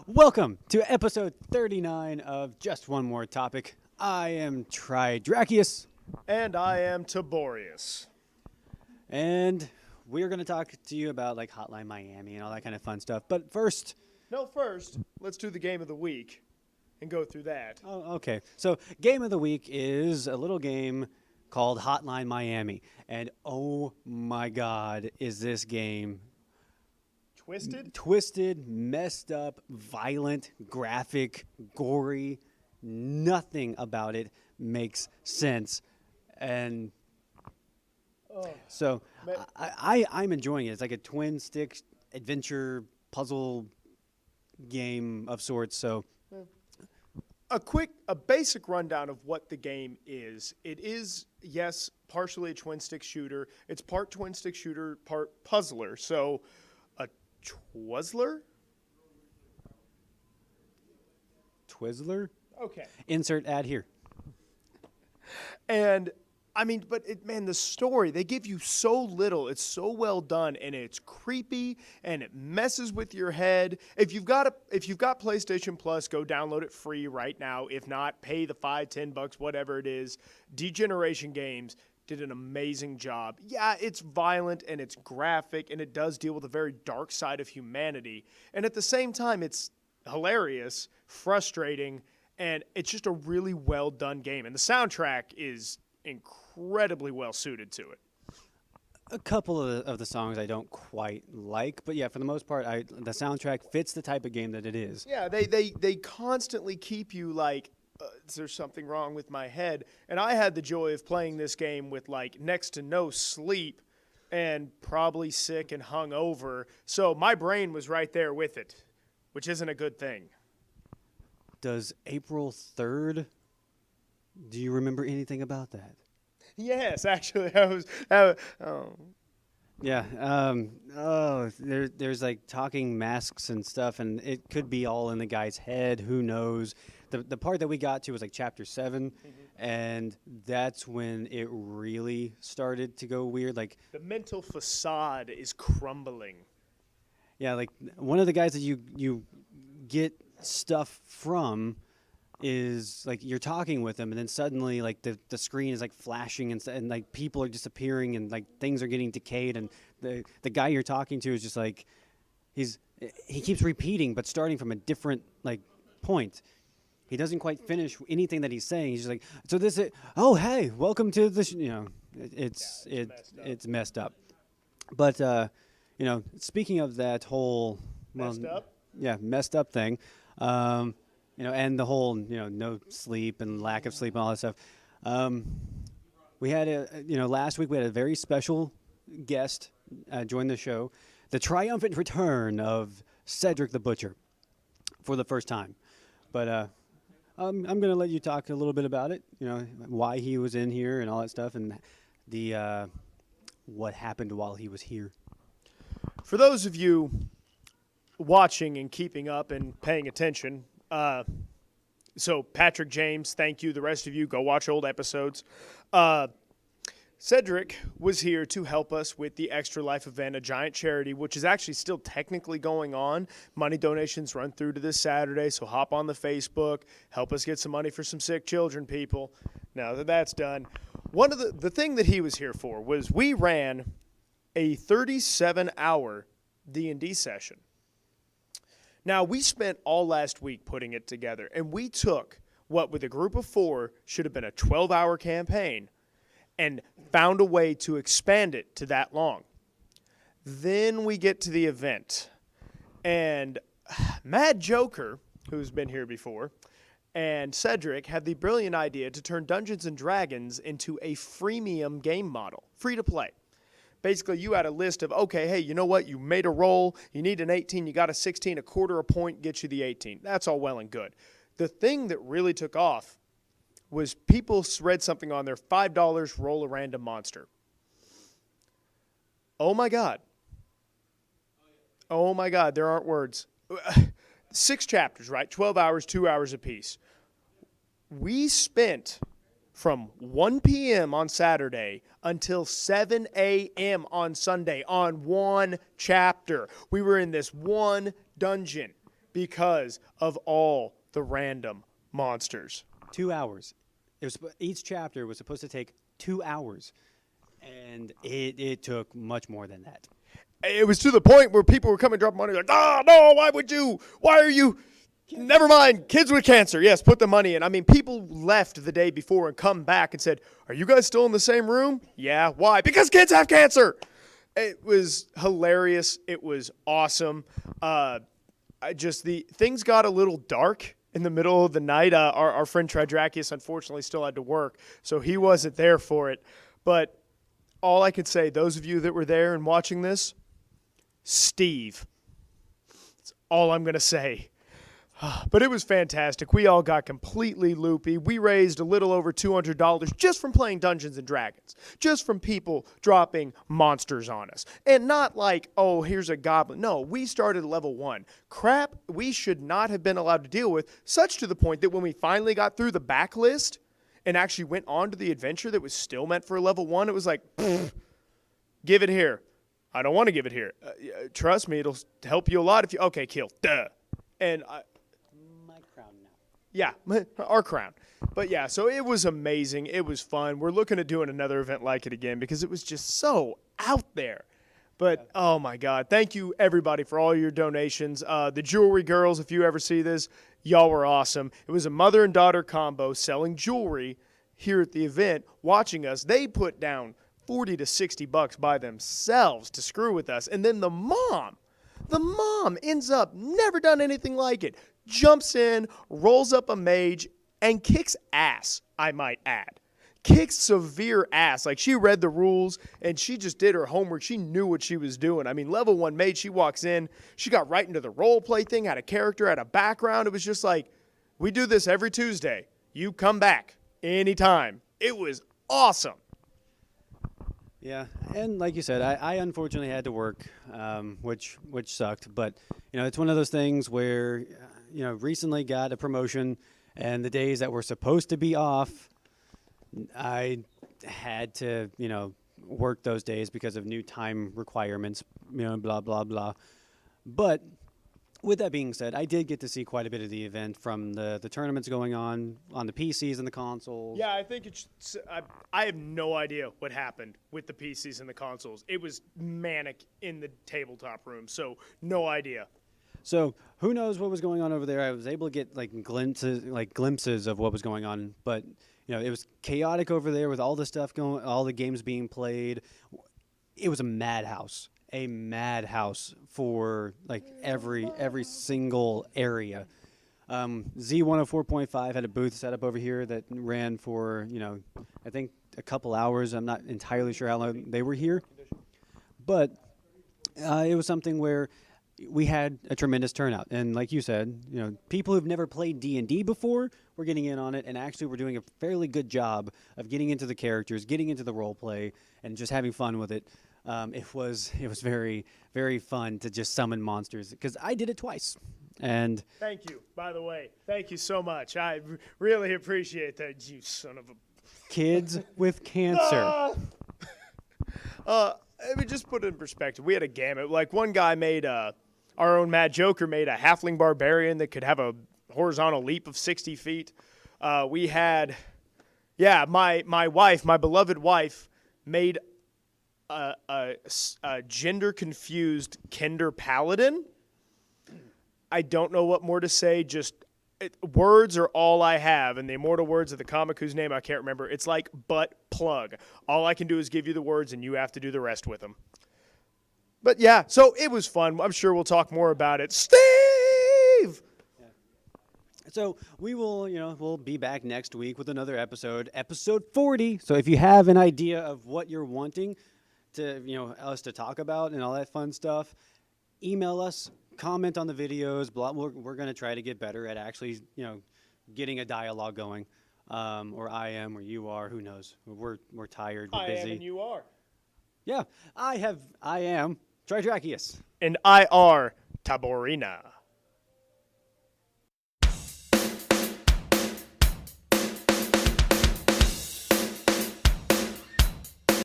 Welcome to episode 39 of Just One More Topic. I am Tridrachius. And I am Tiborius. And we're going to talk to you about like Hotline Miami and all that kind of fun stuff. But first, let's do the game of the week and go through that. oh, okay. So game of the week is a little game called Hotline Miami. And oh my God, is this game twisted, messed up, violent, graphic, gory. Nothing about it makes sense. And so I'm enjoying it. It's like a twin stick adventure puzzle game of sorts. So A basic rundown of what the game is. It is, yes, partially a twin stick shooter. It's part twin stick shooter, part puzzler. So a Twizzler? Twizzler? Okay. Insert ad here. And I mean, but the story, they give you so little. It's so well done, and it's creepy, and it messes with your head. If you've got PlayStation Plus, go download it free right now. If not, pay the $5-10, whatever it is. Degeneration Games did an amazing job. Yeah, it's violent and it's graphic, and it does deal with a very dark side of humanity. And at the same time, it's hilarious, frustrating, and it's just a really well done game. And the soundtrack is incredibly well suited to it. A couple of the songs I don't quite like, but yeah, for the most part, the soundtrack fits the type of game that it is. Yeah, they constantly keep you like, is there something wrong with my head? And I had the joy of playing this game with like next to no sleep and probably sick and hungover. So my brain was right there with it, which isn't a good thing. Does April 3rd, do you remember anything about that? Yes, actually, Yeah. There's like talking masks and stuff, and it could be all in the guy's head. Who knows? The part that we got to was like chapter 7, and that's when it really started to go weird. Like the mental facade is crumbling. Yeah, like one of the guys that you get stuff from is like you're talking with them, and then suddenly like the screen is like flashing and like people are disappearing and like things are getting decayed, and the guy you're talking to is just like he keeps repeating but starting from a different like point. He doesn't quite finish anything that he's saying. He's just like, so this is, oh hey, welcome to this, it's messed up. But speaking of that whole messed up thing, and the whole, no sleep and lack of sleep and all that stuff. We had last week we had a very special guest join the show, the triumphant return of Cedric the Butcher for the first time. But I'm going to let you talk a little bit about it, why he was in here and all that stuff, and the what happened while he was here. For those of you watching and keeping up and paying attention, so Patrick, James, thank you. The rest of you, go watch old episodes. Cedric was here to help us with the Extra Life event, a giant charity, which is actually still technically going on. Money donations run through to this Saturday, so hop on the Facebook, help us get some money for some sick children, people. Now that that's done, one of the thing that he was here for was we ran a 37-hour D&D session. Now, we spent all last week putting it together, and we took what with a group of 4 should have been a 12-hour campaign and found a way to expand it to that long. Then we get to the event, and Mad Joker, who's been here before, and Cedric had the brilliant idea to turn Dungeons & Dragons into a freemium game model, free to play. Basically, you had a list of, okay, hey, you know what? You made a roll. You need an 18. You got a 16. A quarter a point gets you the 18. That's all well and good. The thing that really took off was people read something on there, $5, roll a random monster. Oh, my God. Oh, my God. There aren't words. 6 chapters, right? 12 hours, 2 hours apiece. We spent from 1 p.m. on Saturday until 7 a.m. on Sunday on one chapter. We were in this one dungeon because of all the random monsters. 2 hours. Each chapter was supposed to take 2 hours, and it took much more than that. It was to the point where people were coming, dropping money, like, no, why would you? Why are you? Never mind, kids with cancer. Yes, put the money in. I mean, people left the day before and come back and said, are you guys still in the same room? Yeah, why? Because kids have cancer. It was hilarious. It was awesome. Things got a little dark in the middle of the night. Our friend Tridrachius unfortunately still had to work, so he wasn't there for it. But all I could say, those of you that were there and watching this, Steve. That's all I'm going to say. But it was fantastic. We all got completely loopy. We raised a little over $200 just from playing Dungeons & Dragons, just from people dropping monsters on us. And not like, oh, here's a goblin. No, we started at level 1. Crap we should not have been allowed to deal with, such to the point that when we finally got through the backlist and actually went on to the adventure that was still meant for level 1, it was like, give it here. I don't want to give it here. Trust me, it'll help you a lot if you... Okay, kill. Duh. And my crown now. Yeah, our crown. But yeah, so it was amazing. It was fun. We're looking at doing another event like it again because it was just so out there. But, oh, my God. Thank you, everybody, for all your donations. The Jewelry Girls, if you ever see this, y'all were awesome. It was a mother and daughter combo selling jewelry here at the event, watching us. They put down $40 to $60 by themselves to screw with us. And then the mom ends up, never done anything like it, jumps in, rolls up a mage, and kicks ass, I might add. Kicks severe ass. Like, she read the rules, and she just did her homework. She knew what she was doing. I mean, level 1 mage, she walks in, she got right into the role play thing, had a character, had a background. It was just like, we do this every Tuesday. You come back anytime. It was awesome. Yeah, and like you said, I unfortunately had to work, which sucked. But it's one of those things where recently got a promotion, and the days that were supposed to be off, I had to work those days because of new time requirements, blah blah blah. But with that being said, I did get to see quite a bit of the event from the tournaments going on the PCs and the consoles. Yeah, I think I have no idea what happened with the PCs and the consoles. It was manic in the tabletop room, so no idea. So who knows what was going on over there? I was able to get glimpses of what was going on, but it was chaotic over there with all the stuff going, all the games being played. It was a madhouse. A madhouse for every single area. Z104.5 had a booth set up over here that ran for I think a couple hours. I'm not entirely sure how long they were here, but it was something where we had a tremendous turnout. And like you said, people who've never played D&D before were getting in on it, and actually we're doing a fairly good job of getting into the characters, getting into the role play, and just having fun with it. It was very, very fun to just summon monsters, because I did it twice. And thank you, by the way. Thank you so much. I really appreciate that, you son of a... Kids with cancer. Let me just put it in perspective. We had a gamut. Like, one guy made our own Mad Joker made a halfling barbarian that could have a horizontal leap of 60 feet. We had, my wife, my beloved wife, made a gender-confused Kender Paladin. I don't know what more to say. Just words are all I have, and the immortal words of the comic whose name I can't remember. It's like butt plug. All I can do is give you the words, and you have to do the rest with them. But yeah, so it was fun. I'm sure we'll talk more about it. Steve! Yeah. So we will, we'll be back next week with another episode 40. So if you have an idea of what you're wanting to, us to talk about and all that fun stuff, email us, comment on the videos. We're going to try to get better at actually, getting a dialogue going. Or I am, or you are, who knows? We're tired, we're busy. I am and you are. Yeah, I am Tridrachius. And I are Taborina.